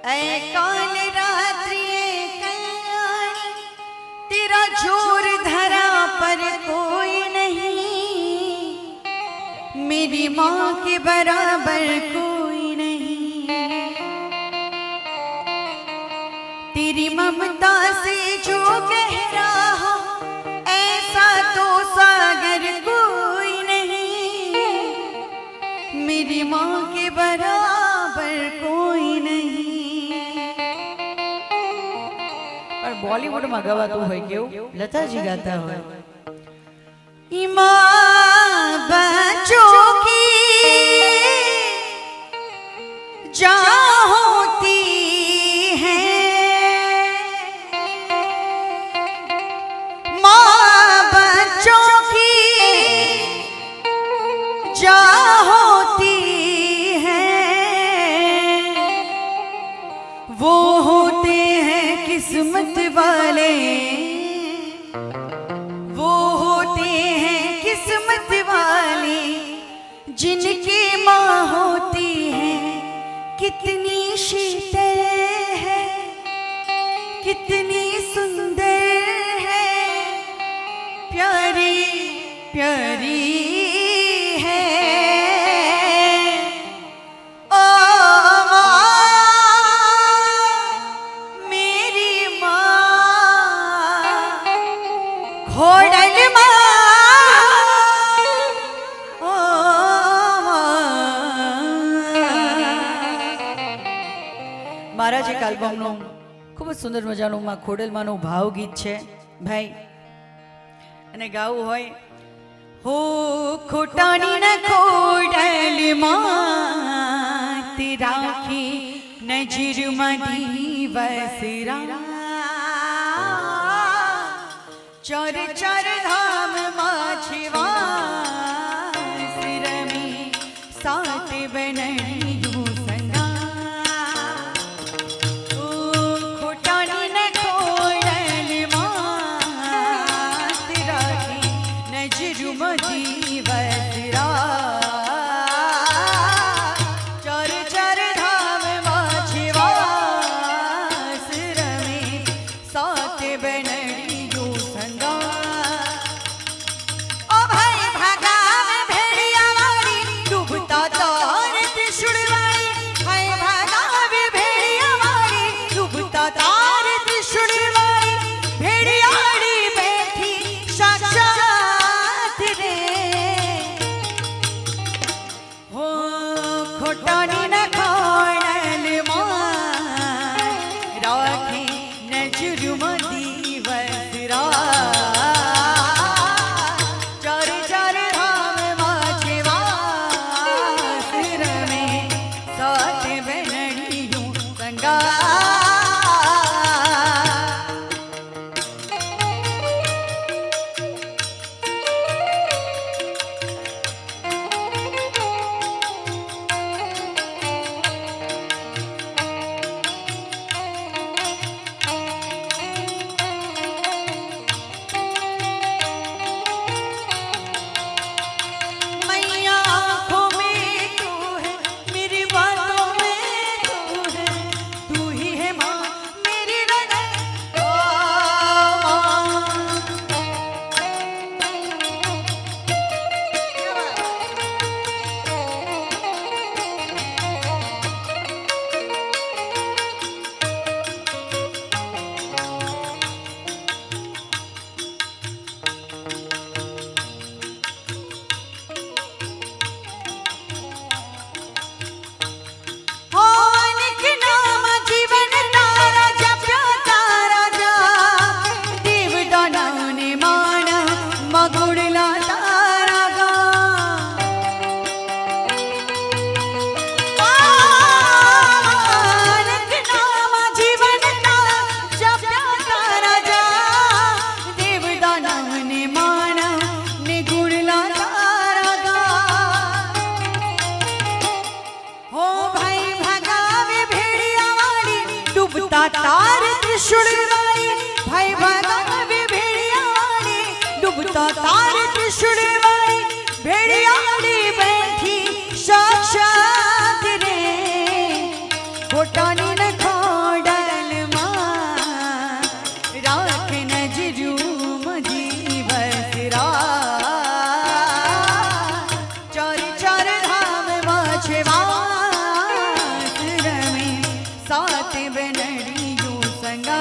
ऐ काल रात्रि कल्याणी, तेरा जोर धरा पर कोई नहीं, मेरी माँ के बराबर कोई नहीं। तेरी ममता से जो गहरा हो, ऐसा तो सागर कोई नहीं, मेरी माँ के बराबर कोई नहीं। पर बॉलीवुड में गवातु होय केवुं लताजी गाता होय, मां बच्चों की जान होती है, मां बच्चों की जान होती है, वो होते हैं किस्मत वाले, वो होते हैं किस्मत वाले, जिनकी माँ होती है कितनी शीतल है, कितनी सुंदर है, प्यारी प्यारी है। ओ माँ, मेरी माँ, घोड़ल माँ, ओ मारा जे एल्बमનું ખૂબ જ સુંદર મજાનું માં ખોડલમાંનું ભાવગીત છે ભાઈ, અને ગાવું હોય હો ખોટાની ન ખોડલમાં તે રાખી નજરમાં દિવસરા, ચાર ચાર ધામમાં છેવા રમી સાત બનૈયું સંગા, ઓ ખોટાની ન ખોડલમાં તે રાખી નજરમાં દિવસરા, ચાર ચાર ધામમાં છેવા રમી સાત બનૈયું સંગા। ओ भाई भगाव भेड़िया वाली, डूबता तार त्रिशूल वाली, भाई भगाव भेड़िया वाली, डूबता तार त्रिशूल वाली, भेड़िया वाली बैठी साक्षात रे, हो खोटानी न खोड़ल मां राखी नजरुमा दिवसरा, चार चार धाम माछेवा सिर में साथ बनड़ियों संगा। मैया आँखों में तू है, मेरी बातों में तू है, तू ही है माँ मेरी रगन, ओ माँ। हो अनेक नाम जीवन तारा जप्या तारा जा, देवदाना ने माना मगुड़ला तारा गा, अनेक नाम जीवन तारा जप्या तारा जा, देवदाना ने माना निगुड़ला तारा गा। हो भाई भगावे भेड़िया वाली, डूबता तार त्रिशूल वाली, भाई भगावे भेड़िया वाली, डूबता तार त्रिशूल वाली, भेड़िया वाली बैठी साक्षात रे, खोटानी न खो विश्वास रमे साथ बनड़ियों संगा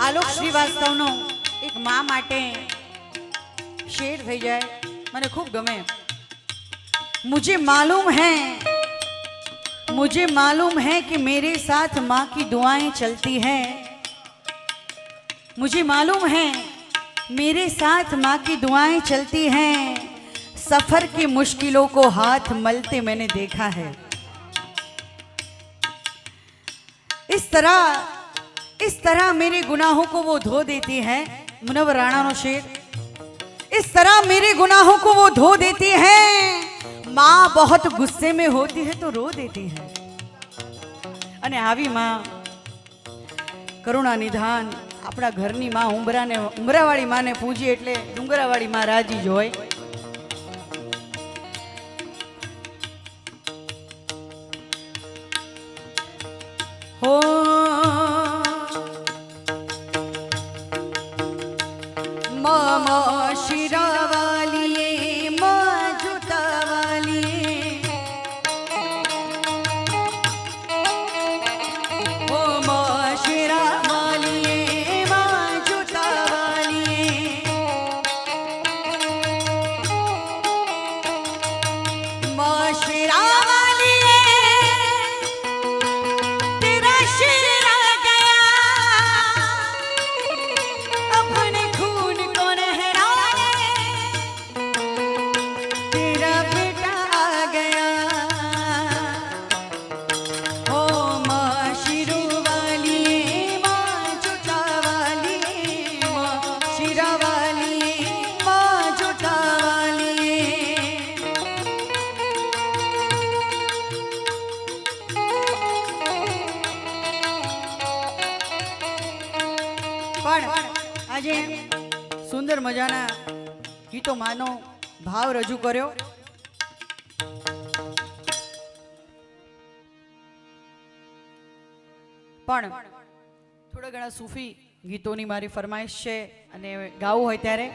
આલોક શ્રીવાસ્તવનો એક માં માટે શેર થઈ જાય મને ખૂબ ગમે। मुझे मालूम है कि मेरे साथ माँ की दुआएं चलती हैं। मुझे मालूम है मेरे साथ माँ की दुआएं चलती हैं। सफर की मुश्किलों को हाथ मलते मैंने देखा है। इस तरह मेरे गुनाहों को वो धो देती है। मुनव्वर राणा नो शेर। इस तरह मेरे गुनाहों को वो धो देती है। माँ बहुत गुस्से में होती है तो रो देती है। अने आवी माँ करुणा निधान अपना घरनी माँ उमरावाड़ी माँ ने पूजी एटले डुंगरावाड़ी माँ राजी ज होय। हो मामा शिरावालिए माँ जुतावालिए हो माँ शिरावालिए माँ जुतावालिए माँ शिरावालिए तेरा शेर आ गया अपने આજે સુંદર મજાના ગીતો માનો ભાવ રજૂ કર્યો। પણ થોડા ઘણા સૂફી ગીતોની મારી ફરમાઈશ છે અને ગાવું હોય ત્યારે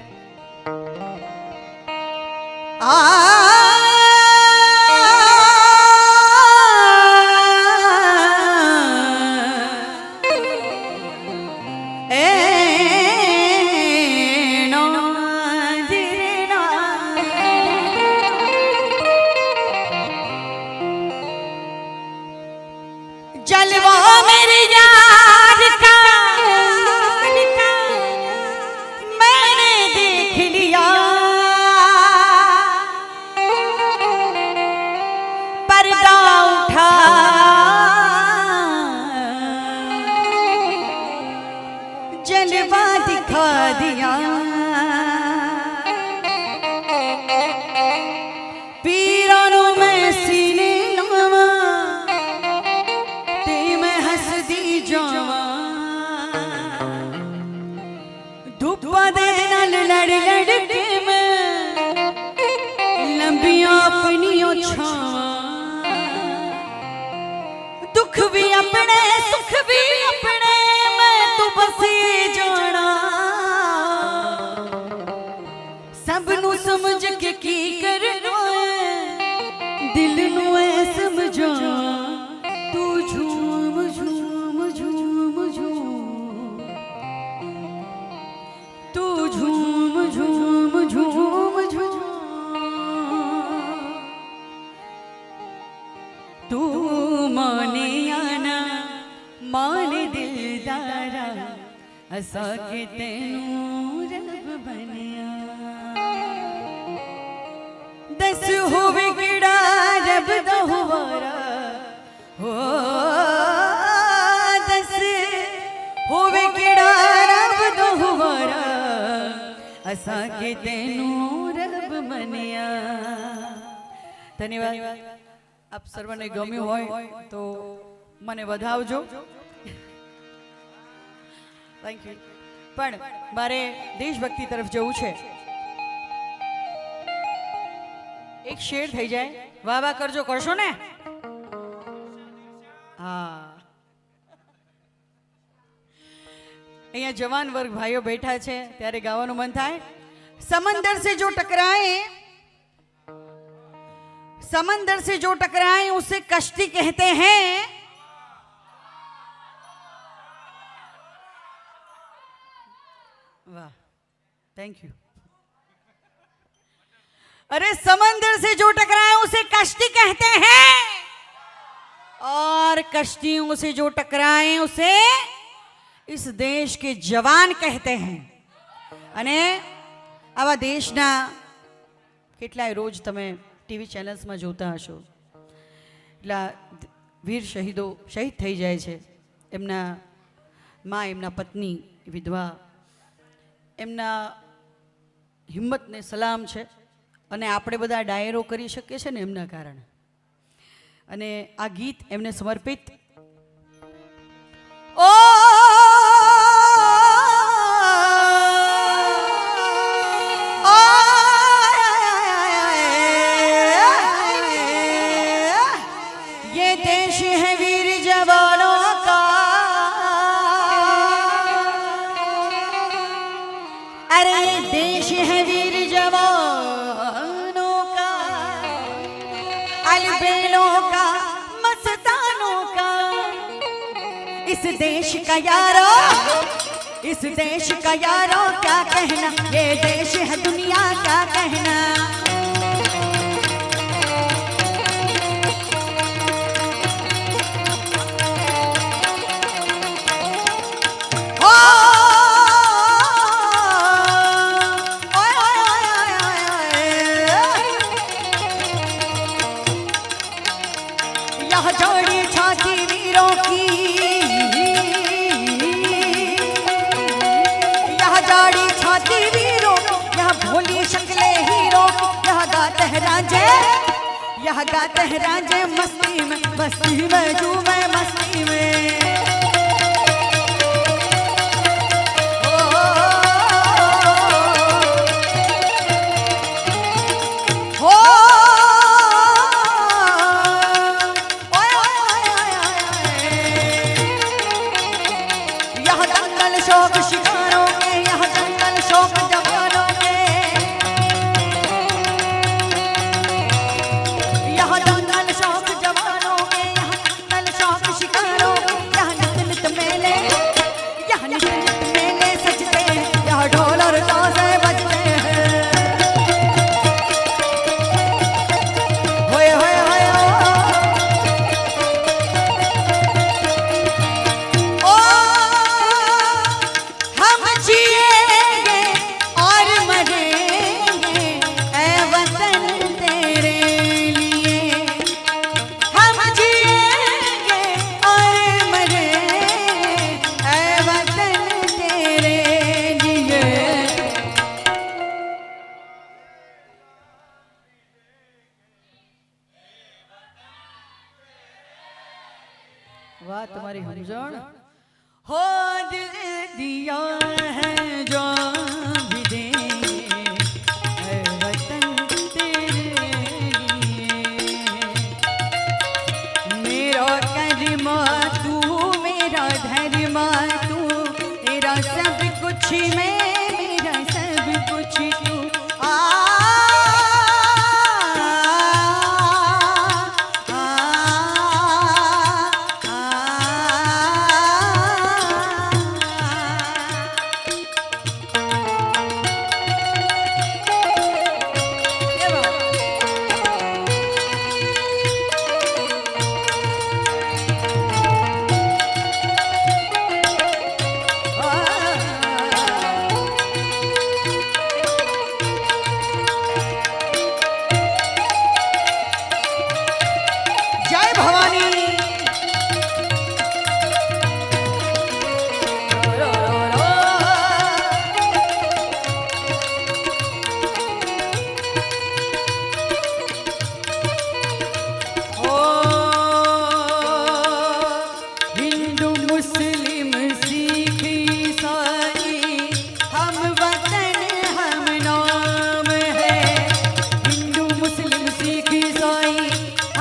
जलवा मेरे यार का मैंने देख लिया। पर्दा उठा जलवा दिखा दिया। पीरानों में सीने लड़ लड़ के मैं लंबियां अपनी छावा। दुख भी अपने सुख भी अपने मैं तो बस ये जाना। सब नू समझ के की करना दिल नू ऐ समझा। तू झूम झूम झूम झूम तू झूम झूम झूम झूम तू माने आना माने दिलदारा असा के तेनू रब बनया। दस होवे किड़ा असा के तेनू रब मनिया। धन्यवाद। આપ સર્વને ગમ્યું હોય તો મને વધાવજો. Thank you. પણ મારે દેશભક્તિ તરફ જવું છે. એક શેર થઈ જાય. વાહ વાહ કરજો, કરશો ને? હા, અહીંયા જવાન વર્ગ ભાઈઓ બેઠા છે ત્યારે ગાવાનું મન થાય. समंदर से जो टकराए, समंदर से जो टकराए उसे कश्ती कहते हैं. वाह, थैंक यू. अरे समंदर से जो टकराए उसे कश्ती कहते हैं और कश्तियों से जो टकराए उसे इस देश के जवान कहते हैं. અને આવા દેશના કેટલાય રોજ તમે ટીવી ચેનલ્સમાં જોતા હશો. એટલા વીર શહીદો શહીદ થઈ જાય છે. એમના મા, એમના પત્ની વિધવા, એમના હિંમતને સલામ છે. અને આપણે બધા ડાયરો કરી શકીએ છીએ ને એમના કારણે. અને આ ગીત એમને સમર્પિત. ઓ ये देश है वीर जवानों का, अरे ये देश है वीर जवानों का, अलबेलों का, मस्तानों का. इस देश का यारो, इस देश का यारो क्या कहना, ये देश है दुनिया क्या कहना. यह जोड़ी छाती वीरों की, यह जोड़ी छाती वीरों, यह भोली शक्लें हीरों, यह गाते हैं रांझे, यह गाते हैं रांझे मस्ती में, मस्ती में झूमे मस्ती में. शौक शिकारों के, यह जंगल शौक जवानों के, यह जंगल शौक जवानों के, यह जंगल शौक शिकारों के, यह नित नित मेले, यह नित नित मेले सजते हैं, यह ढोल और ताशे बजते हैं. होए होए होए वाह तुम्हारी समझण. हो दिल दिया है जो भी देंगे है वतन तेरे लिए. मेरा कर्मा तू, मेरा धर्मा तू, तेरा सब कुछ मैं, मेरा सब कुछ तू.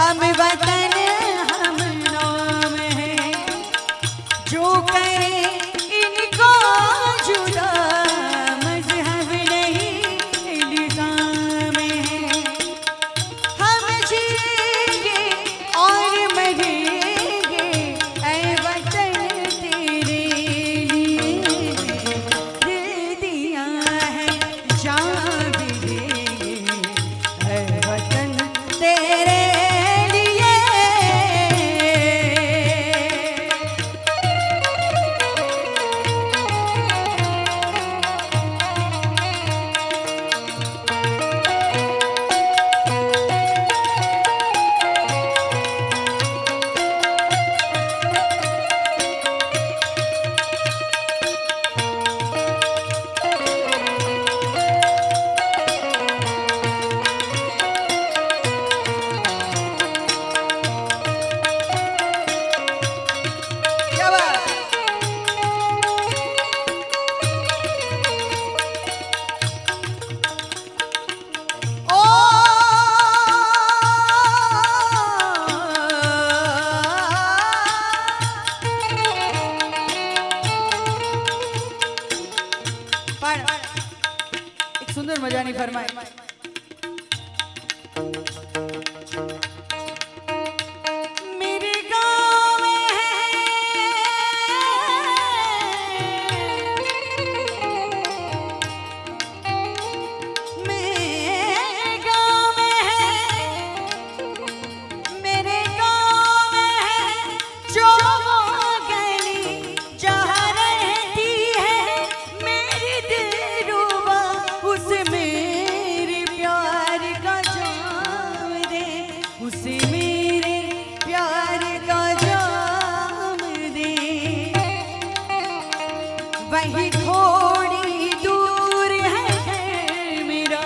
हम वतन हम नाम है, जो करे इनको जुदा मजहब नहीं इल्जाम है। हम जिएंगे और मरेंगे ऐ वतन तेरे लिए, दे दिया है जान भी देंगे ऐ वतन तेरे लिए। क्या बात? ओ પણ એક સુંદર મજાની ફરમાઈ। मेरे गाँव में है, मेरे गाँव में है, मेरे गाँव में है जो वो गली जहाँ रहती है मेरी दिलरुबा, उसे मेरे प्यार का जाम दे, उसे मेरे प्यार का जाम दे। वही थोड़ी दूर है घर मेरा,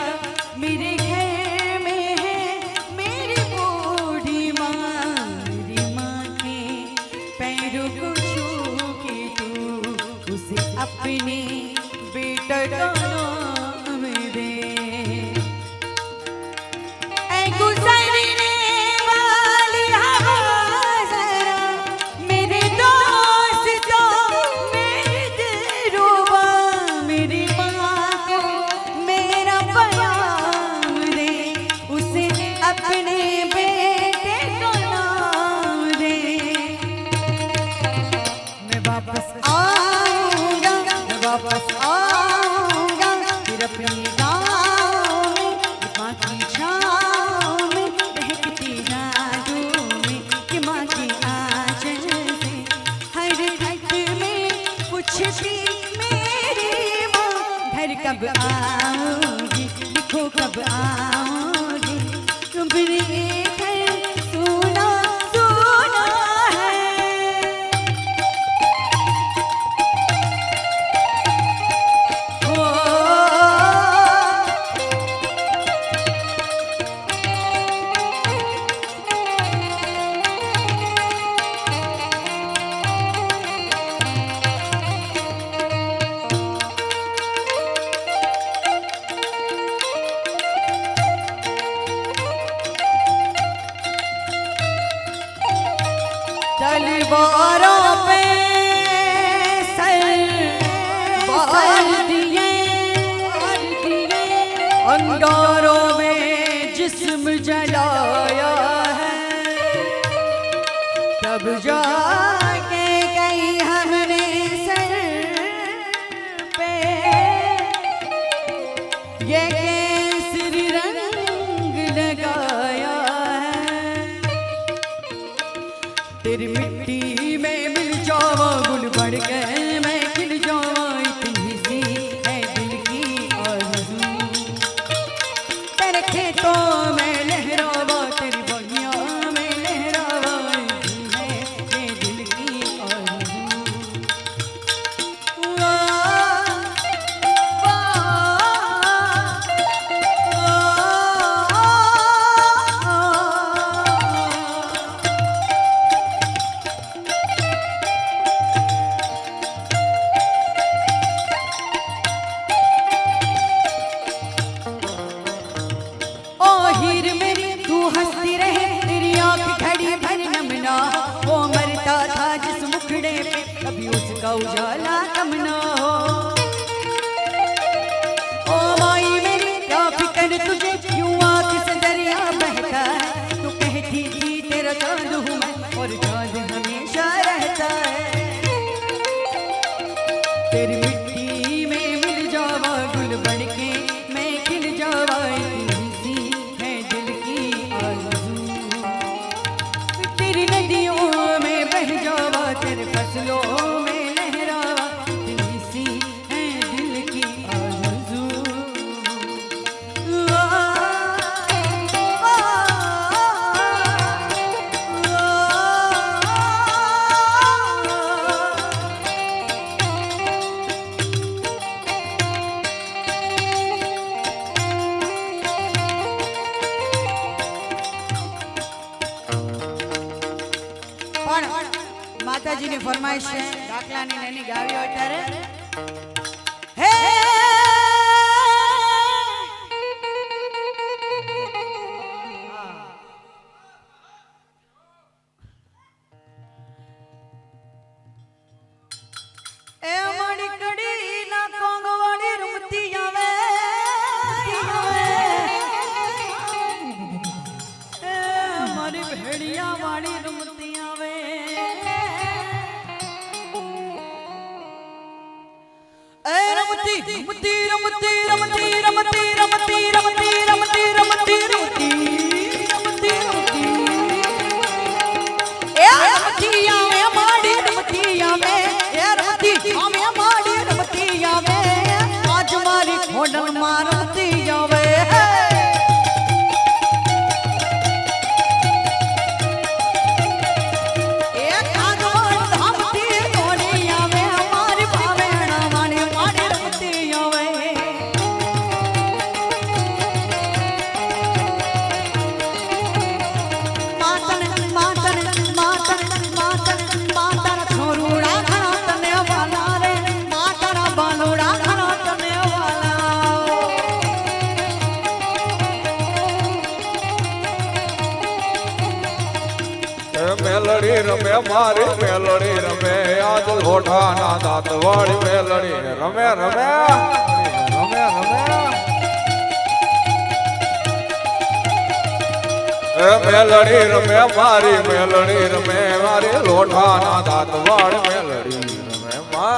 मेरे घर में है मेरी बूढ़ी माँ, मेरी माँ के पैरों को छू के तू उसे अपने बेटा का नाम दे। ऐ गुजरने वाली हवा जरा मेरे दोस्तों, मेरे दिलरुबा, मेरी माँ को मेरा पैगाम दे, उसे अपने बेटे का नाम दे। मैं वापस आऊंगा, मैं वापस आऊंगा, फिर अपने गाँव में माँ की छाँव में बहकती यादों में, कि माँ के आंचल से हर खत में पूछती मेरी माँ, घर कब आओगी, लिखो कब आओगी, तुम्हारे घर सुना सुना है। ओ तलवारों पे सर वार दिए, अंगारों में जिस्म जलाया है, तब जाके कहीं हमने सर पे ये केसरी रंग लगाया है। तेरी मिट्टी में मिल जावा गुल बढ़ गए, मैं खिल जावा, इतनी सी है दिल की आरज़ू। तेरे खेतों में लहरावा, तेरी बगिया में लहरावा, इतनी है ये दिल की आरज़ू। वाह, वाह, घड़ी भर नमना, वो मरता था जिस मुखड़े पे कभी उसका उजाला कम ना हो। ओ माई मेरी क्या फिक्र तुझे, क्यों आँख से दरिया बहता है। तू कहती थी तेरा चाँद हूँ मैं और चाँद हमेशा रहता है। तेरी मिट्टी में मिल जावा गुल बनके मैं खिल जावा, इतनी सी है दिल की आरज़ू। तेरी नदियों में बह जावा, तेरे फसलों में लहरावा, इतनी सी है दिल की आरज़ू। माताजी ने फरमाइश है दाखला ने नैनी गावी हो ત્યારે હે એ મારી કડી ના કોંગવાડી રમતી આવે, એ મારી ભેડિયા વાળી રમતી આવે। रमती रमती रमती रमती रमती रमती रमती रमती रमती रमती रमती रमती ए रमती आवे माड़ी रमती आवे, ए रमती आवे माड़ी रमती आवे, आज मारी खोडन मारती आवे। મેલડી રમે મારી મેલડી રમે, આજ લોઢાના દાંત વાળી મેલડી રમે રમે રમે રમે। મેલડી રમે મારી મેલડી રમે, મારી લોઢાના દાંત વાળી મેલડી રમે મા।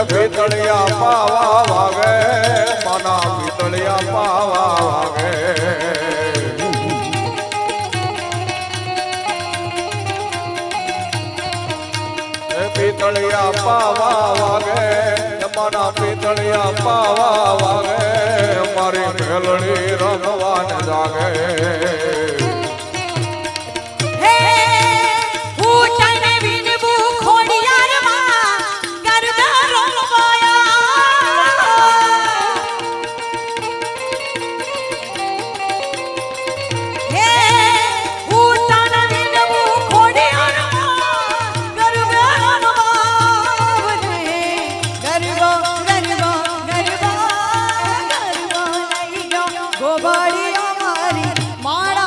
પિતળિયા પાવા વાગે, મના પિતળિયા પાવા વાગે। પિતળિયા પાવા વાગે, મના પિતળિયા પાવા વાગે, મારી મેલડી રમવાન જાગે। गोबाड़ी हमारी माड़ा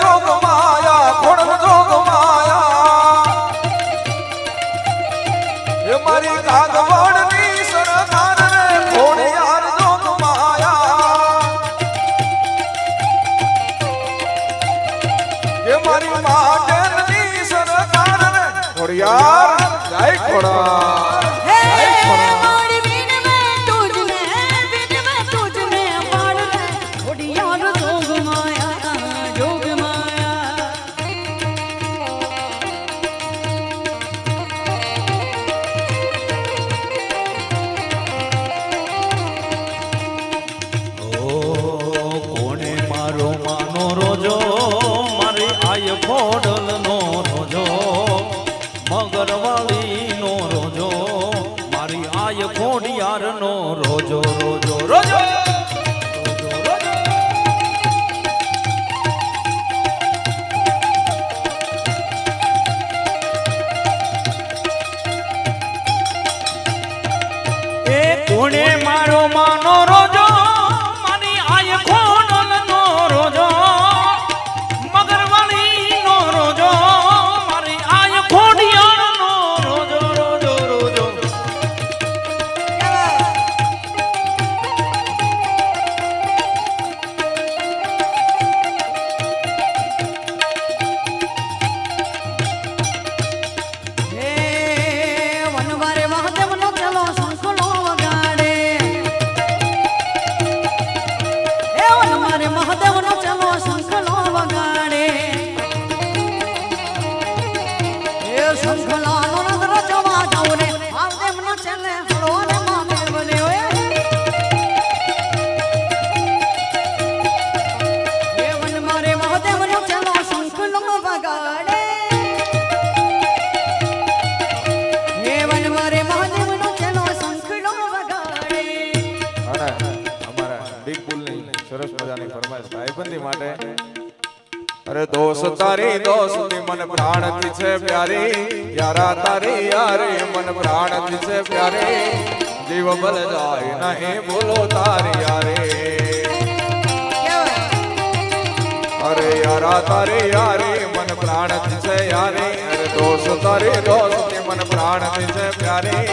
જોગ માયા ખોડલ જોગ માયા એ મારી કાગવડની સરકાર રે ખોડિયાર જોગ માયા એ મારી માટેની સરકાર રે ખોડિયાર જય ખોડા હે મારી બીન મેં તુજને બીન મેં તુજને પાડ રે ખોડિયાર જોગ માયા જોગ માયા કોણે મારો માનો રોજો મારી આય ખોડલ નો રોજો મગરવાળી નો રોજો મારી આય ખોડિયાર નો રોજો રોજો રોજો એ કોણે મારો માનો રોજો મારી આય ખોડલ નો રોજો મગરવાળી નો રોજો મારી આય ખોડિયાર નો રોજો રોજો રોજો હે વનવારે મહાદેવનો ચલો શંખલો વગાડે હે વનવારે મહાદેવનો ચલો શંખલો વગાડે હે શંખલાનો નગર જવા જાવ રે મહાદેવનો ચલે હળો રે મહાદેવ રે ઓય હે વનવારે મહાદેવનો ચલો શંખલો વગાડે હે વનવારે મહાદેવનો ચલો શંખલો વગાડે અને અમારા બિગ બુલની સરસ મજાની ફરમાઈશ ભાઈબંધી માટે અરે દોસ્ત તારી દોસ્તી મન પ્રાણથી છે પ્યારી યારા તારી યારી મન પ્રાણથી છે પ્યારી જીવ બલ જાય નહીં ભૂલો તારી યારી અરે યારા તારી યારી મન પ્રાણથી છે યારી અરે દોસ્ત તારી દોસ્તી મન પ્રાણથી છે પ્યારી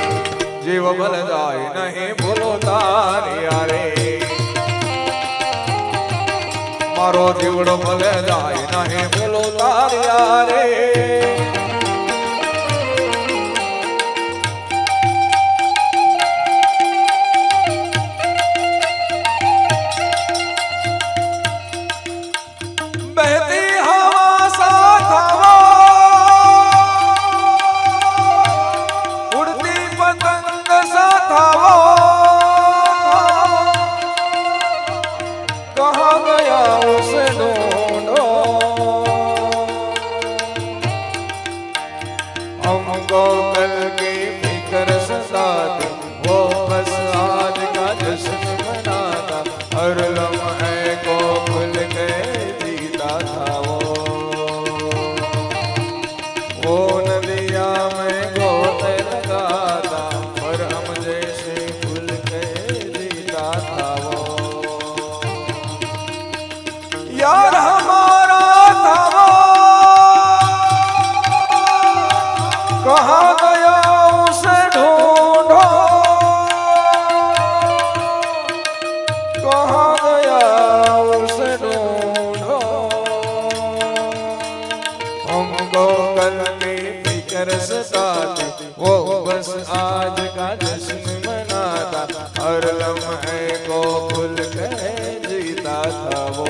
જીવ બલ જાય નહીં ભૂલો તારી યારી મારો જીવડો ભલે જાય નહીં ભૂલો તારી યારી બહેતી હવા સાથ આવો ઉડતી પતંગ સાથ આવો કહા ગયા ઉસે ઢૂંઢો हमको कल की फिक्र सताती वो बस आज का जश्न मनाता हर लम्हे को खुल के जीता था वो नदिया में गोते लगाता पर हम जैसे खुल के जीता था वो यार हमारा था वो कहाँ गया उसे ढूंढो कहाँ गया उसे ढूंढो हमको कल की फिक्र सताती वो बस आज का जश्न मनाता हर लम्हे को खुल के जीता था वो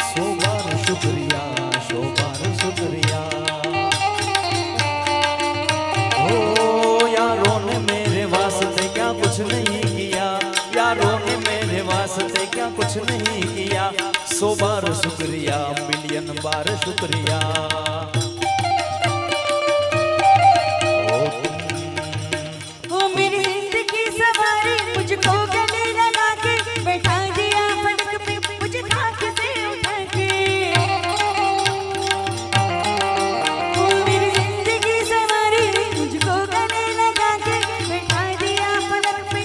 शोभार शुक्रिया शोभार शुक्रिया ओ यारों ने मेरे वास्ते क्या कुछ नहीं किया यारों ने मेरे वास्ते क्या कुछ नहीं किया 100 बार शुक्रिया मिलियन बार शुक्रिया ओ मेरी जिंदगी सवारी मुझको गले लगा के बैठा दिया फड़क पे मुझे खाक से उठा के ओ मेरी जिंदगी सवारी मुझको गले लगा के बैठा दिया फड़क पे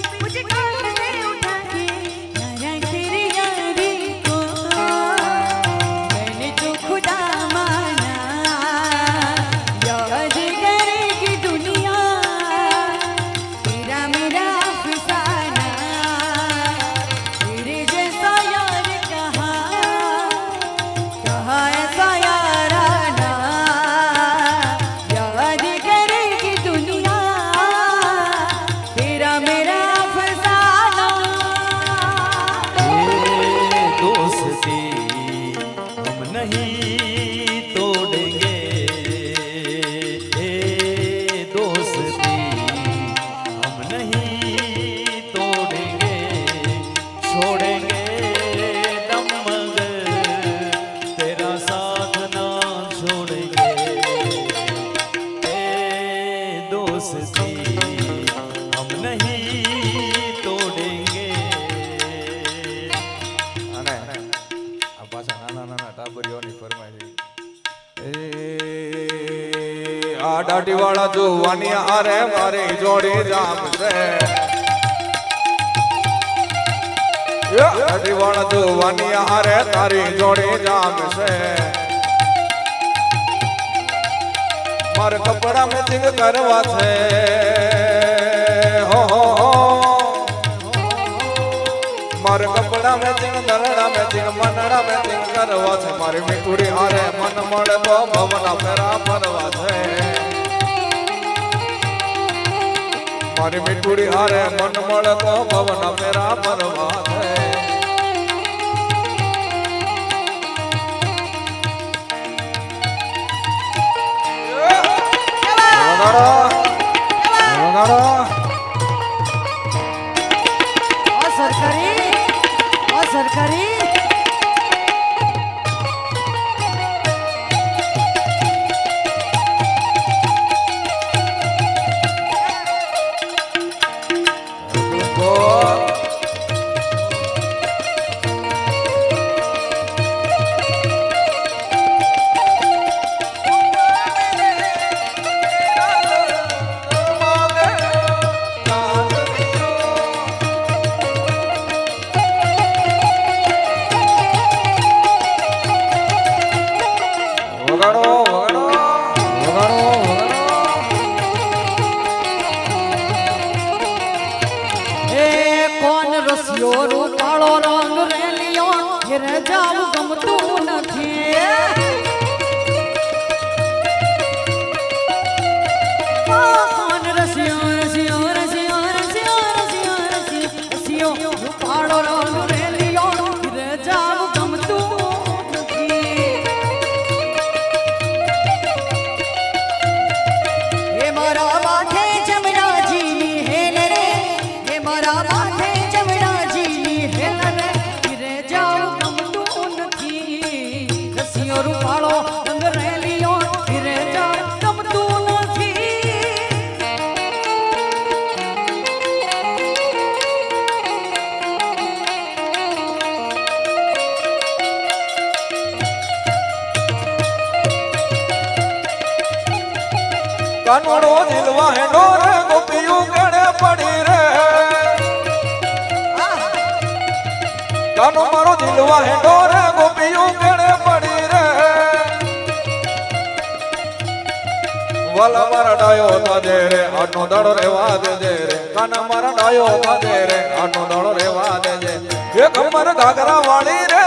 દાઢી વાળા જોવાની આરે મારી જોડી જામશે દાઢી વાળા જોવાની આરે તારી જોડી જામશે મારે કપડા મેચિંગ કરવા છે હો મારે કપડા મેચિંગ દરડા મેચિંગ મનડા મેચિંગ કરવા છે મારી મીઠુડી હારે મન મળે તો ભવના ફેરા ફરવા છે મારી મીઠુડી હારે મન મળે તો ભવના ફેરા ફરવા છે સરકારી રૂપાળો રંગ રેલિયો ઘેરે જાવું ગમતું નથી કોણ રસિયો રસિયો રસિયો રસિયો રસિયો રસિયો રૂપાળો રંગ રેલિયો ઘેરે જાવું ગમતું નથી હે મારા માથે જમરાજીની હેલ રે હે મારા માથે રૂપાળો રંગ રેલિયો ઘેરે જાવ ગમતું નથી કાનોડો દિલવા હેડો રે ગોપિયું ગળે પડી રે કાનો મારો દિલવા હેડો રે ગોપિયું ગળે પડી વાલા મારા ડાયો તાજે રે આનો દાડો રેવા દેજે રે કાના મારા ડાયો તાજે રે આનો દાડો રેવા દેજે એ કમર ઘાઘરા વાળી રે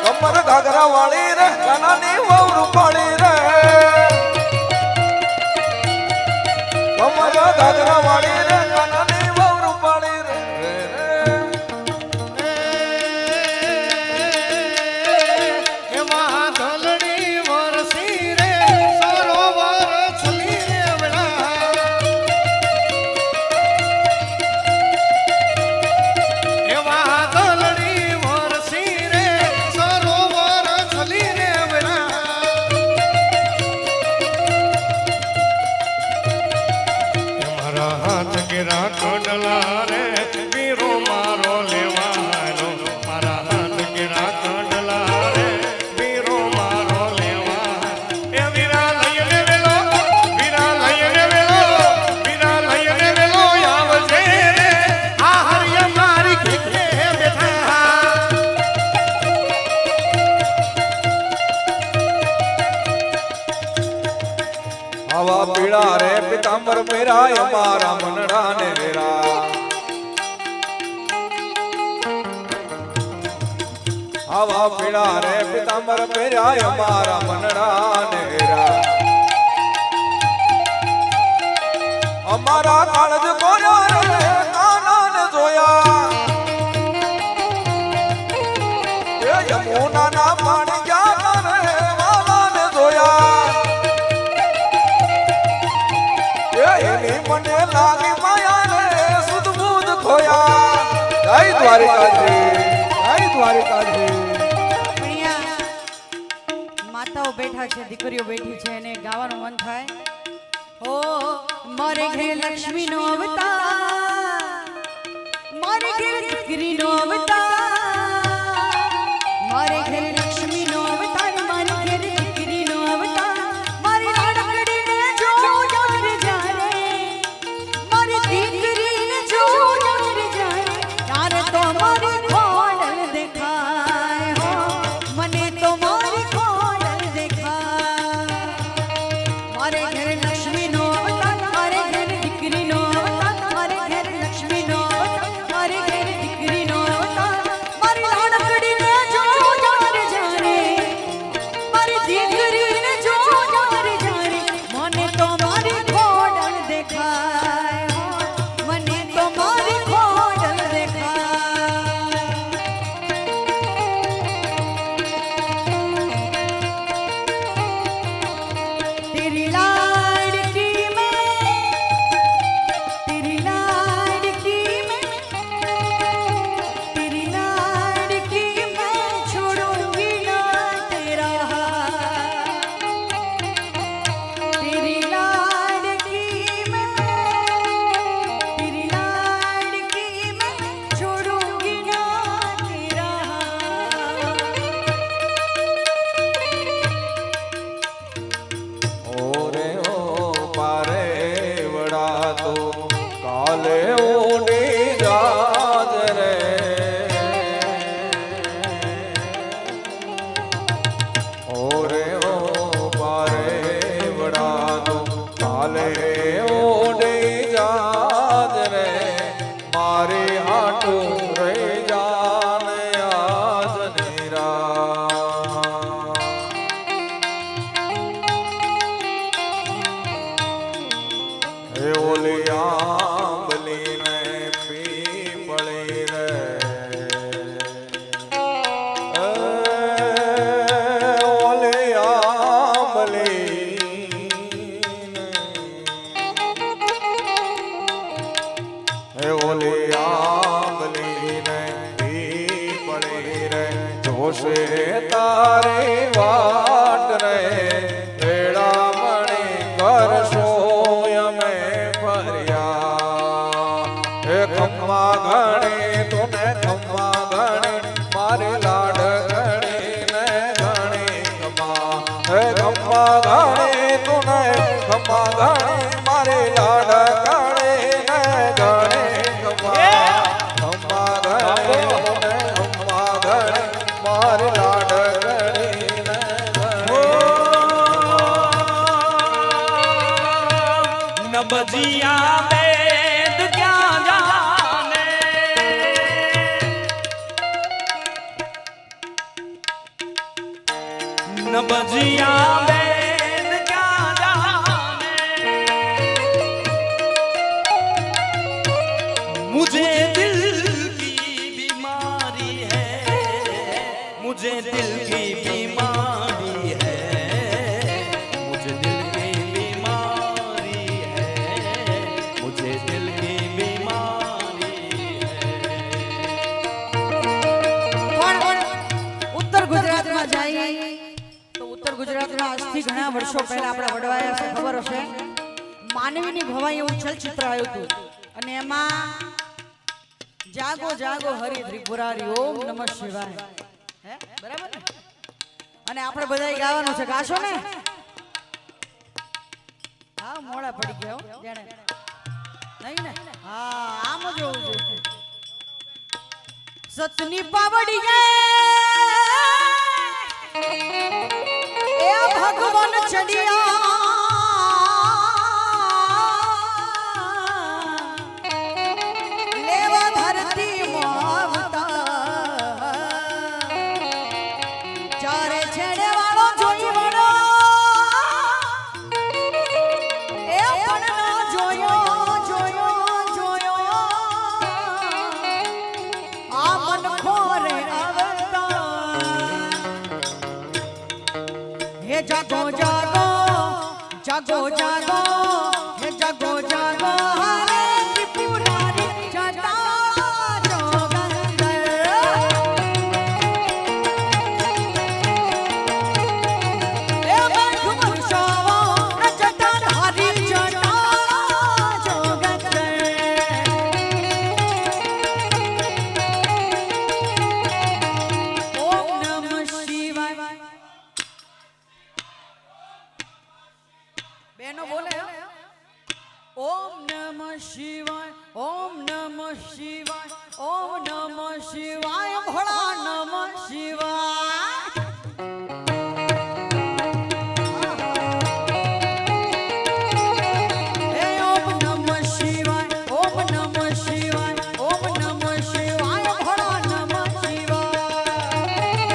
કમર ઘાઘરા વાળી રે કાનાની વહુ રૂપાળી રે કમર ઘાઘરા વાળી રે કાનાની વહુ રૂપાળી રે કંડલા રે વીરો મારો લેવાનો મારા હાથ કેરા કંડલા રે વીરો મારો લેવા એ વીરા લઈને વેલો વીરા લઈને વેલો વીરા લઈને વેલો આવજે રે આ હરિયા મારી ઘીરે બેઠા આવા પીળા રે પિતાંબર મેરાય મારા મનડા ને વેરા આવા પીળા રે પિતાંબર મેરાય મારા મનડા ને વેરા અમારા કાળજ કોર્યા રે કાના ને જોયા એ યમુના ના પાણી ગયા રે વાલા ને જોયા એની મને લાગી માયા રે સુધ બુધ ખોયા જય દ્વારિકાજી જય દ્વારિકાજી માતાઓ બેઠા છે દીકરીઓ બેઠી છે અને ગાવાનું મન થાય ઓ મારે ઘરે લક્ષ્મીનો અવતાર મારે ઘરે દીકરીનો અવતાર મારે ઘરે લક્ષ્મીનો અવતાર મારે ઘરે દીકરીનો અવતાર ઉડી જાજ રે ઓરે ઓ પારે વડા તો કાલે ઉડી જાજ રે મારી હાટું રહી જાને આજ નિરા હે ઓલી આંબલી ને પીપળી રે ઓલી આંબલી હે ઓલી આંબલી ને પીપળી રે જોશે તારી વાટ રે વેળામણી કરશો અમે ફર્યા હે ખમ્મા ઘણી તુને ખમ્મા ઘણી મારી લાડ ઘણી ને ઘણી ખમ્મા હે ખમ્મા ઘણી તુને ખમ્મા ઘણી મારી લાડ ઘણી ને ઘણી ખમ્મા ખમ્મા ઘણી તુને ખમ્મા ઘણી મારી લાડ ઘણી ને नबजिया वेद क्या जाने नबजिया वेद क्या जाने मुझे दिल की बीमारी है मुझे दिल की बीमारी है मुझे दिल की बीमारी है मुझे दिल की बीमारी પણ ઉત્તર ગુજરાતમાં જઈએ તો ઉત્તર ગુજરાતમાં આજથી ઘણા વર્ષો પહેલા આપણા વડવાયા છે ખબર હશે માનવીની ભવાઈ એવું ચલચિત્ર આવ્યું હતું અને એમાં જાગો જાગો હરિ ત્રિપુરારી ઓમ નમઃ શિવાય હે બરાબર ને અને આપણે બધાય ગાવાનું છે ગાશો ને હા મોડા પડી ગયા હો જાણે નહીં ને હા આમ જ હોવું જોઈએ સતની પાવડી એ ભગવાન ચડિયા લેવા ધરતી માવતા ચારે છેડે વાળો જોઈ વળો એ પણ ના જોયો જોયો જોયો આ મન ખોરે આવતા હે જાગો જાગો જાગો જાગો હે જાગો જાગો હરે ત્રિપુરારી જટા જોગંદર એ બંધ મનસાવો જટાધારી જટા જોગંદર ઓમ નમઃ શિવાય બેનો બોલે હો. ઓમ નમઃ શિવાય ઓમ નમઃ શિવાય ઓમ નમઃ શિવાય ભોળા નમઃ શિવાય હે ઓમ નમઃ શિવાય ઓમ નમઃ શિવાય ઓમ નમઃ શિવાય ભોળા નમઃ શિવાય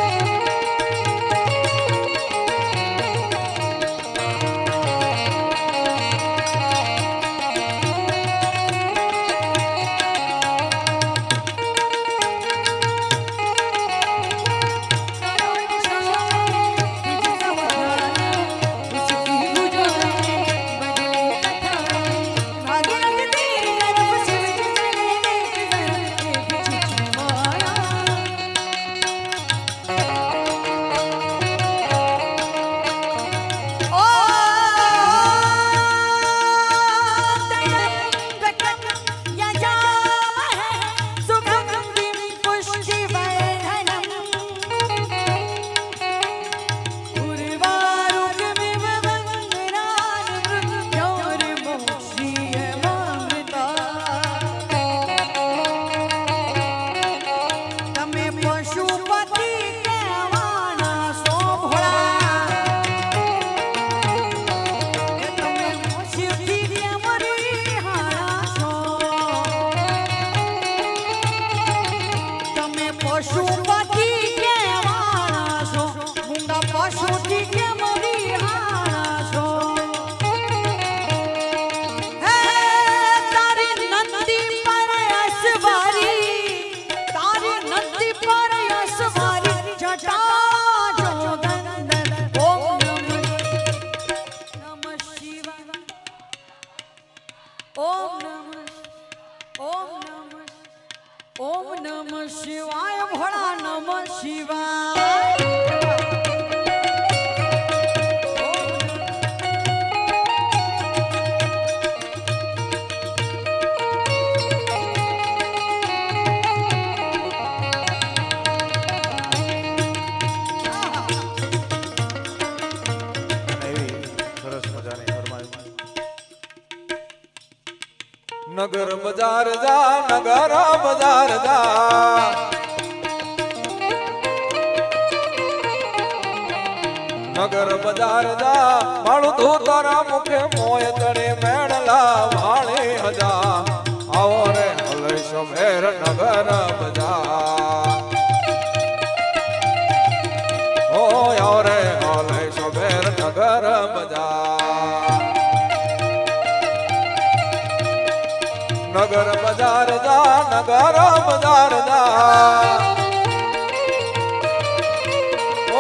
પશુપતિ કેવાના છો મૂંગા પશુથી કેમ વિહાણા છો હે તારી નંદી પર અસવારી તારી નંદી પર અસવારી જટા જોગંદર ઓમ નમઃ શિવાય ઓમ નમઃ શિવાય ભોળા નમઃ શિવાય એવી સરસ મજાની ફરમાઈશ. નગર બજાર જા નગર બજાર જા નગર બજાર જા માળું તું તારા મુખે મોય તળે મેળલા વાળે હજા આવો રે હલે શમેર નગર બજાર ઓ આવો રે હલે શમેર નગર બજાર નગર બજાર જા નગર બજાર જા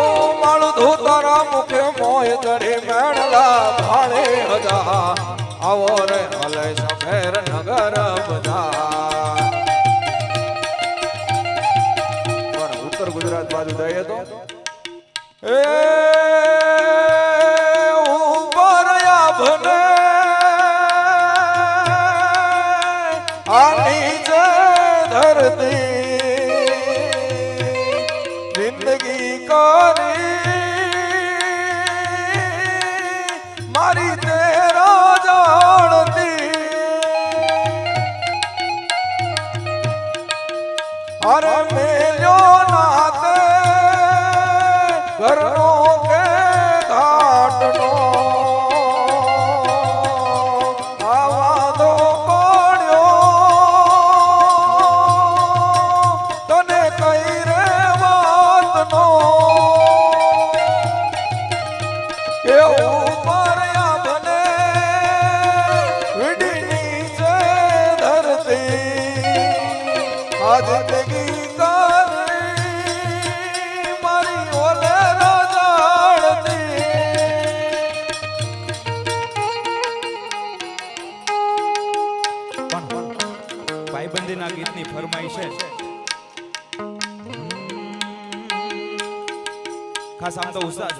ઓ માળું ધોતારા મુખે મોય ચડે મેળલા ભાળે હજા આવો રે હલે સફેર નગર બજાર. પણ ઉત્તર ગુજરાત બાજુ જઈએ તો એ ઉપર આભને આની જે ધરતી જિંદગી કરી મારી તેરા જાણતી અરે મેલ્યો નાતે ઘરનો કે ઘાટનો આવા દો જિંદગી કરી મારી ઓલે રાજાડતી. ભાઈબંધીના ગીતની ફરમાઈશ છે. ખાસ આમ તો ઉસ્તાદ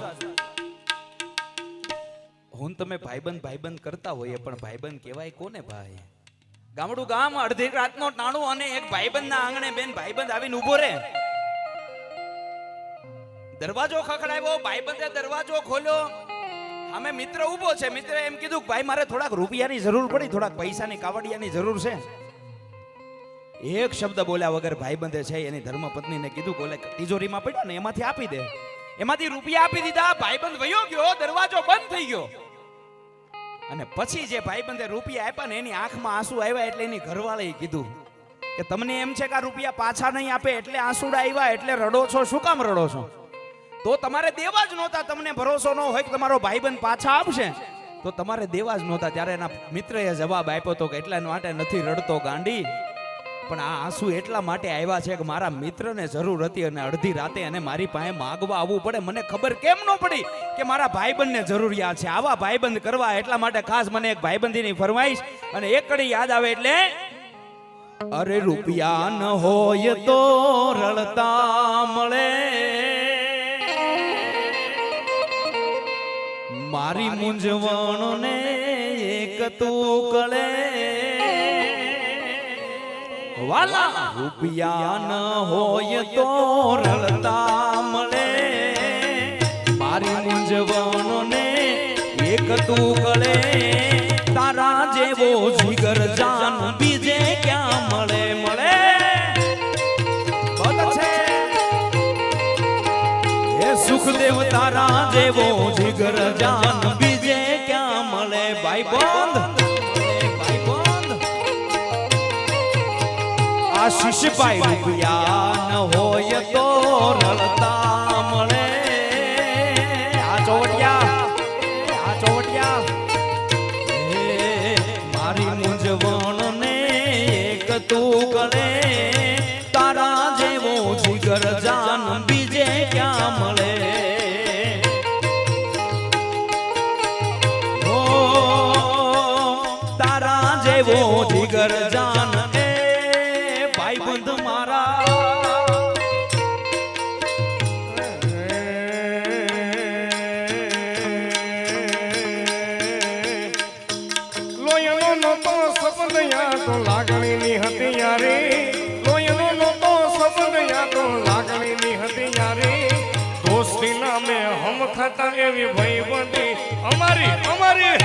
હું તમે ભાઈબંધ કરતા હોઈએ પણ ભાઈબંધ કહેવાય કોને ભાઈ? ગામડું ગામ અડધી રાતનો ટાણું અને એક ભાઈબંધના આંગણે બેન ભાઈબંધ આવીને ઊભો રહે. દરવાજો ખખડાવ્યો, ભાઈબંધે દરવાજો ખોલ્યો, અમે મિત્ર ઊભો છે. મિત્રે એમ કીધું ભાઈ મારે થોડાક રૂપિયાની જરૂર પડી, થોડાક પૈસાની કાવડિયાની જરૂર છે. એક શબ્દ બોલ્યા વગર ભાઈબંધે છે એની ધર્મપત્નીને કીધું કોલે તિજોરીમાં પડ્યો ને એમાંથી આપી દે. એમાંથી રૂપિયા આપી દીધા. ભાઈબંધ વયો ગયો, દરવાજો બંધ થઈ ગયો. અને પછી જે ભાઈબંધે રૂપિયા આપ્યા ને એની આંખમાં આંસુ આવ્યા એટલે એની ઘરવાળાએ કીધું કે તમને એમ છે કે આ રૂપિયા પાછા નહીં આપે એટલે આંસુડા આવ્યા એટલે રડો છો, શું કામ રડો છો? તો તમારે દેવા જ નહોતા. તમને ભરોસો ન હોય કે તમારો ભાઈબંધ પાછા આપશે તો તમારે દેવા જ નહોતા. ત્યારે એના મિત્રએ જવાબ આપ્યો હતો કે એટલા માટે નથી રડતો ગાંડી, પણ આ આંસુ એટલા માટે આવ્યા છે કે મારા મિત્રને જરૂર હતી અને અડધી રાતે એને મારી પાસે માગવા આવવું પડે. મને ખબર કેમ ન પડી કે મારા ભાઈબંધને જરૂરિયાત છે. આવા ભાઈબંધ કરવા એટલા માટે ખાસ મને એક ભાઈબંધીની ફરમાઈશ અને એક કડી યાદ આવે એટલે અરે રૂપિયા ન હોય તો રળતા મળે, મારી મૂંઝવણને એક તું કળે. વાલા રૂપિયા ન હોય તો રળતા મળે, મારી મૂંઝવણને એક તું કળે. તારા જેવો જીગર જાન બીજે ક્યાં મળે મળે. એ સુખદેવ તારા જેવો જીગર જાન બીજે ક્યાં મળે. ભાઈબંધ આશીષ ભાઈ રૂપિયા ન હોય તું ગળે તારા જેવો જીગર જાન બીજે ક્યાં મળે ઓ તારા જેવો જીગર જાન એ ભાઈબંધ મારા લોયનો નહોતો શબ્દ યા તો લાગણીની હતી યારી લોયનો નહોતો શબ્દ યા તો લાગણીની હતી યારી દોસ્તી નામે હમ ખાતા એવી ભાઈબંધી અમારી અમારી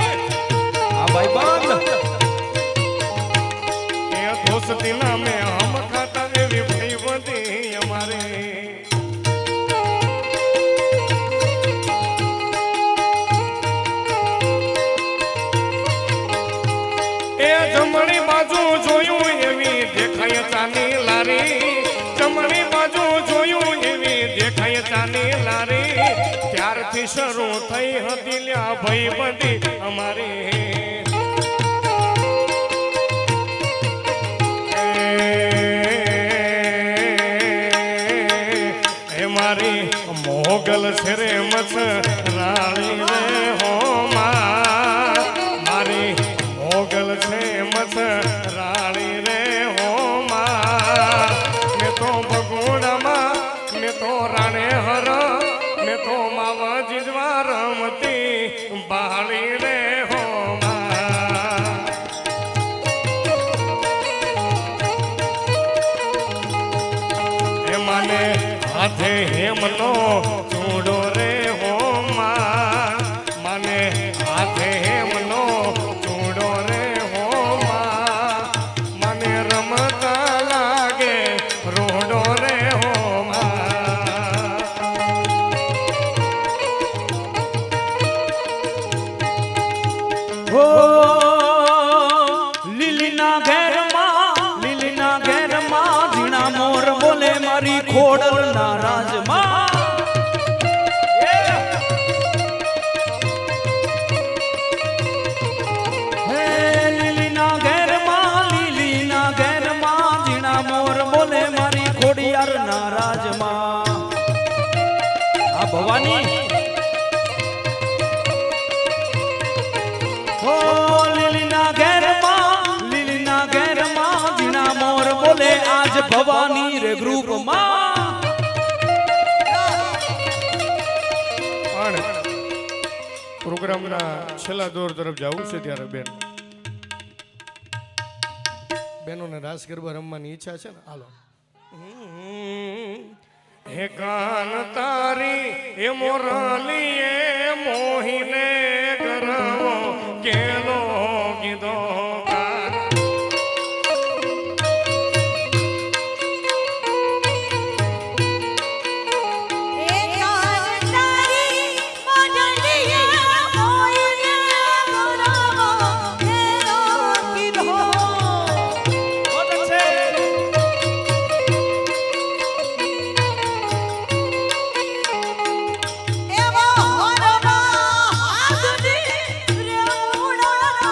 આ ભાઈબંધ એ દોસ્તી નામે હમ ખાતા એવી ભાઈબંધી અમારી એ જમણી બાજુ જોયું એવી દેખાય ચાની લારી જમણી બાજુ જોયું એવી દેખાય ચાની લારી ત્યારથી શરૂ થઈ હતી લ્યા ભાઈબંધી અમારી એ મારી મોગલ છે રે મચ રાણી રે હો મારી મોગલ છે મચ રાણી રે હો મેં તો ભગોડામાં મેં તો રાણે હર મેં તો માવા જીજવા રમતી બાળી રે હો માને હાથે હેમનો ચૂડો રે હો માને હાથે હેમનો ચૂડો રે હો મને રમતા લાગે રોડો રે હો હો લીલીના ઘેરમાં ઝીણા મોર બોલે મારી ખોડલના રાજમાં હે લીલીના ઘેરમાં ઝીણા મોર બોલે મારી ખોડિયારના રાજમાં આ ભવાની હો લીલીના ઘેરમાં ઝીણા મોર બોલે આજ ભવાની રે ગ્રુપમાં પણ પ્રોગ્રામના છેલ્લા દોર તરફ જવું છે ત્યારે બેનોને રાસ ગરબા રમવાની ઈચ્છા છે ને હાલો હે કાન તારી એ મોરલી એ મોહીને ગરવો કેલો કીધો એવા હોરના હાથની રે ઉડા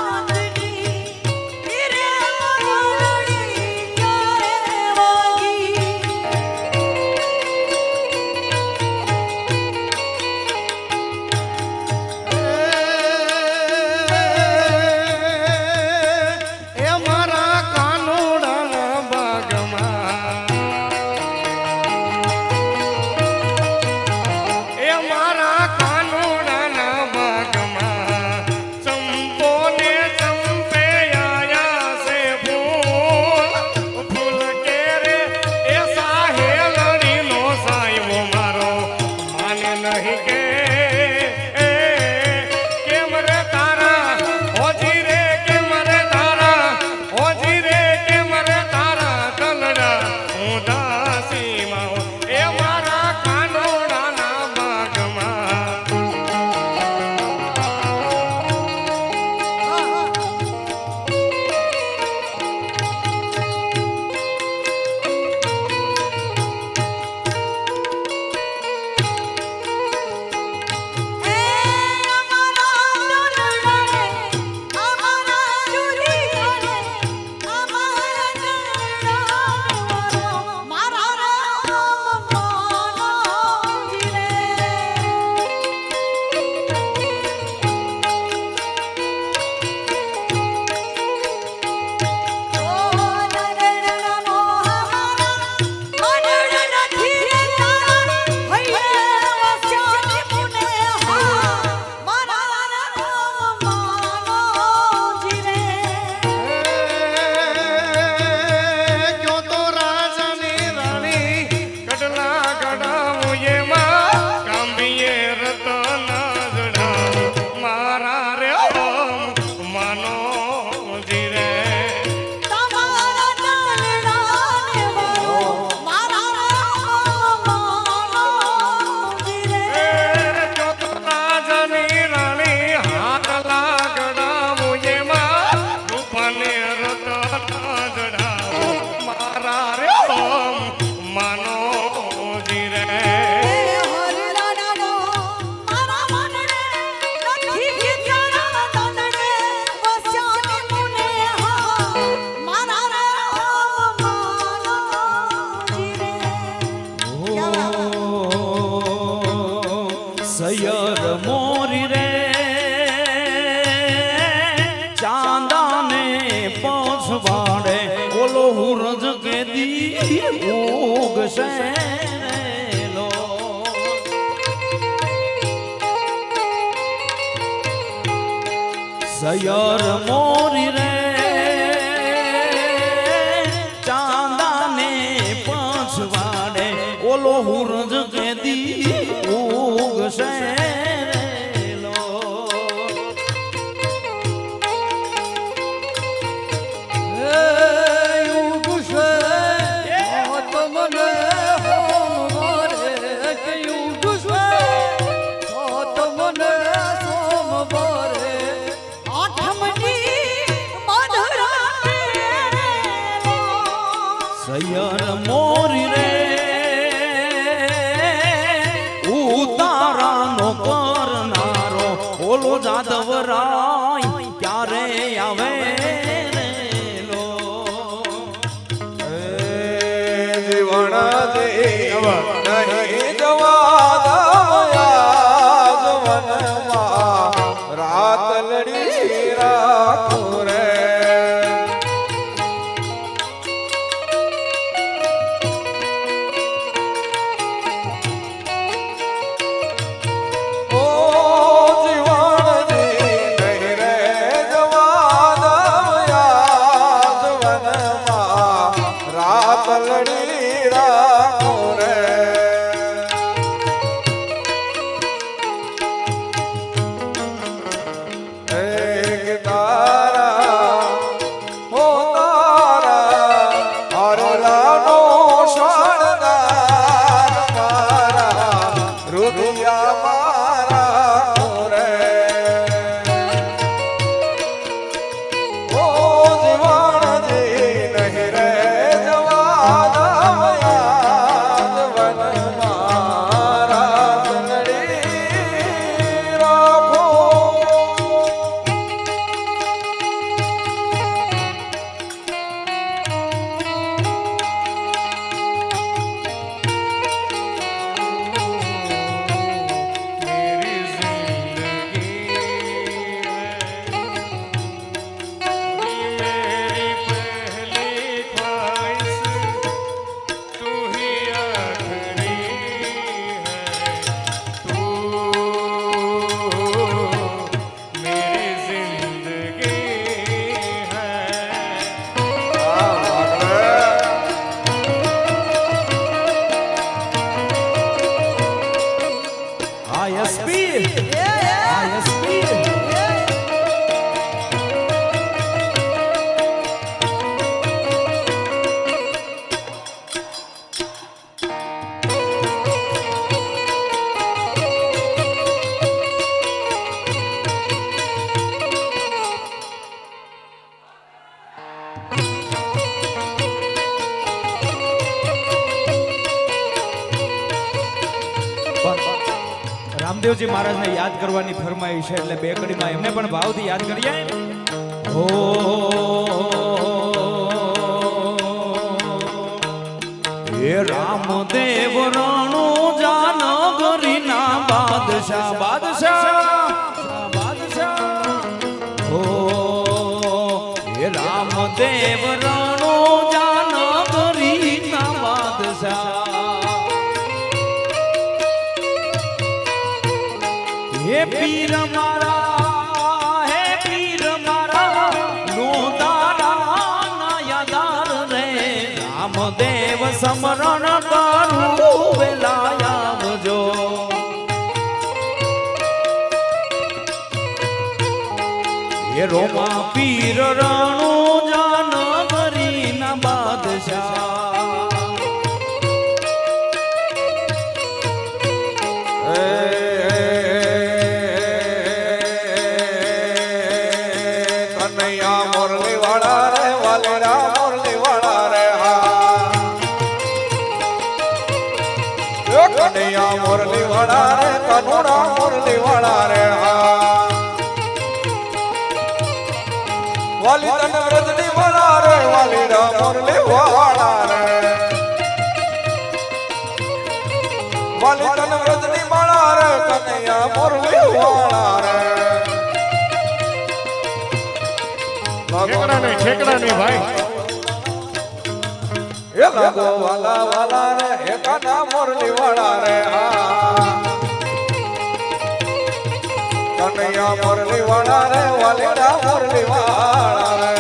સૂરજ કેદી ઉગશે લો સયર મોરી રે ચાંદાને પછવાડે ઓલો સૂરજ કેદી ઉગશે લો સયર મોરી રે ઉતારાનો કરનારો ઓલો જાદવરાય ક્યારે આવે રે લો જીવન નહીં જવા વનમાં રાત લડી રાખું રે લડી રાખું રે એક તારા હો તારા હરલાનો શણગાર મારા રુદિયા મારા રે ઓ જીવનજી નહીં રે રામદેવજી મહારાજને યાદ કરવાની ફરમાઈશ છે એટલે બે કડીમાં એમને પણ ભાવથી યાદ કરીએ ઓ હે રામદેવ રણુ જાન ગરીના બાદશાહ બાદશાહ બાદશાહ ઓ હે રામદેવ રણુ જાન ગરીના બાદશાહ હે પીર મારા નો તારા ના યાદાર રે રામદેવ સમરણ કરું વેલા આવજો હે રોમા પીર રણુ જાન ગરીના બાદશાહ મુરલી વાળા રે કનુડા મુરલી વાળા રે વાલી તન વ્રજની વાળા રે વાલી રા મુરલી વાળા રે વાલી તન વ્રજની વાળા રે કનૈયા મુરલી વાળા રે ઠેકડા નહીં ભાઈ એ લાગો વાલા વાલા રે એકાના મોરલી વાળા રે કનૈયા મોરલી વાળા રે વાલીડા મોરલી વાળા રે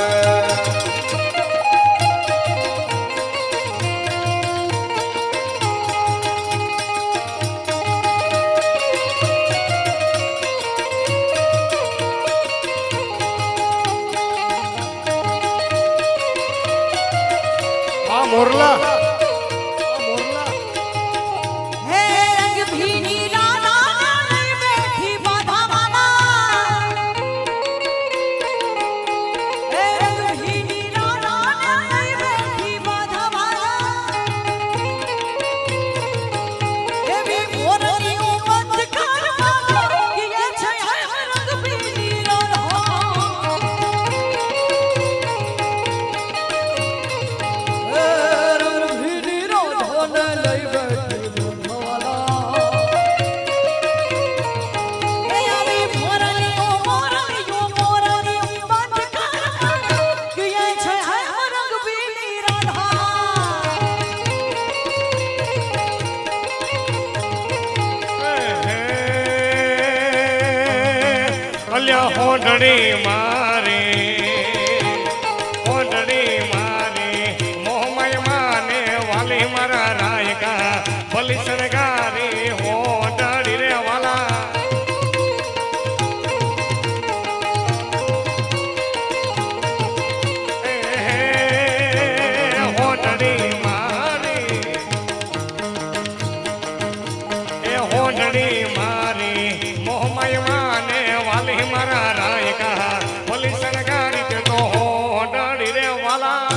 મોરલા હે રંગ ભીની રાના લઈ બેઠી બાધા માના હે રંગ ભીની રાના લઈ બેઠી બાધા માના એવી મોરની ઉમત કરવા કે એ છે રંગ ભીની રાના અલ્યા હોંડણી મારે હોંડણી મારે મોહમય માને વાલી મારા રાયકા બલી શણગારે હોંડણી રે વાલા હોંડણી મારે એ હોંડણી મારે મોહમય માને વાલી મારા રાયકા બોલી શણગારી તે તો હોંડણી રે વાલા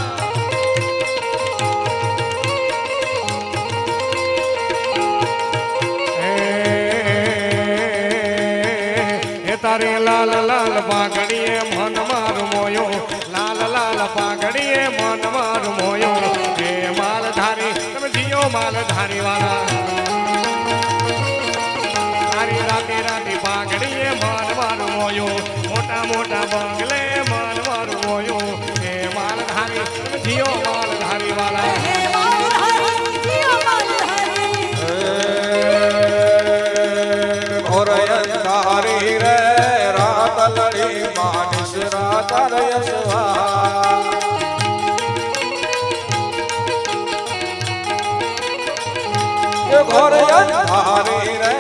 એ તારે લાલ લાલ પાઘડીએ મન મારું મોયો લાલ લાલ પાઘડીએ મન મારું મોયો એ માલધારી તમે જીઓ માલધારી વાળા રાતે રાતે પાઘડીએ મન મારું મોયો મોટા મોટા બંગલે મન મારું મોયો એ માલધારી જીઓ માલધારી વાળા તારી રે રાત લડી માનિશ રાત રયસવા ઘોર અંધારી રે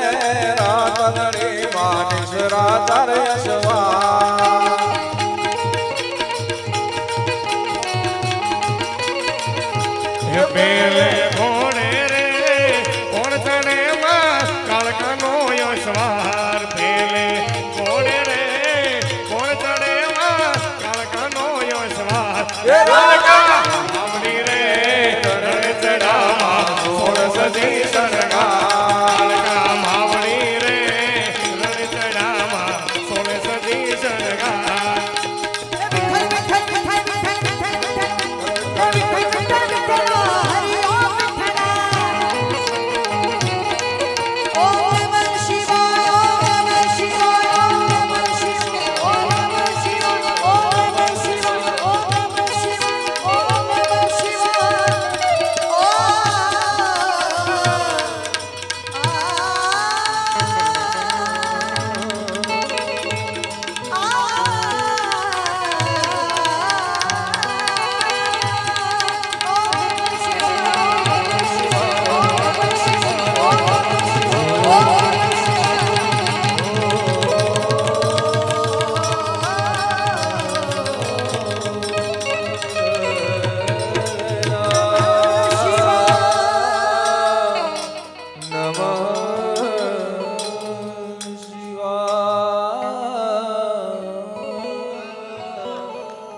રાત લડી માનિશ રાત રયસવા પેલે ઘોડે રે કોણ ચડે માં કાળકાનો યશવાર પેલે ઘોડે રે કોણ ચડે માં કાળકાનો યશવાર આપણી રે રણ ચડામાં સોળ સદી સરગા માવણી રે રણ ચડામાં સોળ સદી સરગા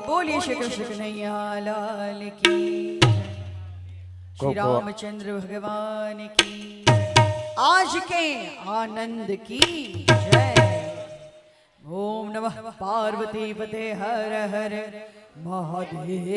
बोलिए श्री कृष्ण कन्हैया लाल की, श्री रामचंद्र भगवान की, आज के आनंद की जय। ओम नमः पार्वती पते हर हर महादेव।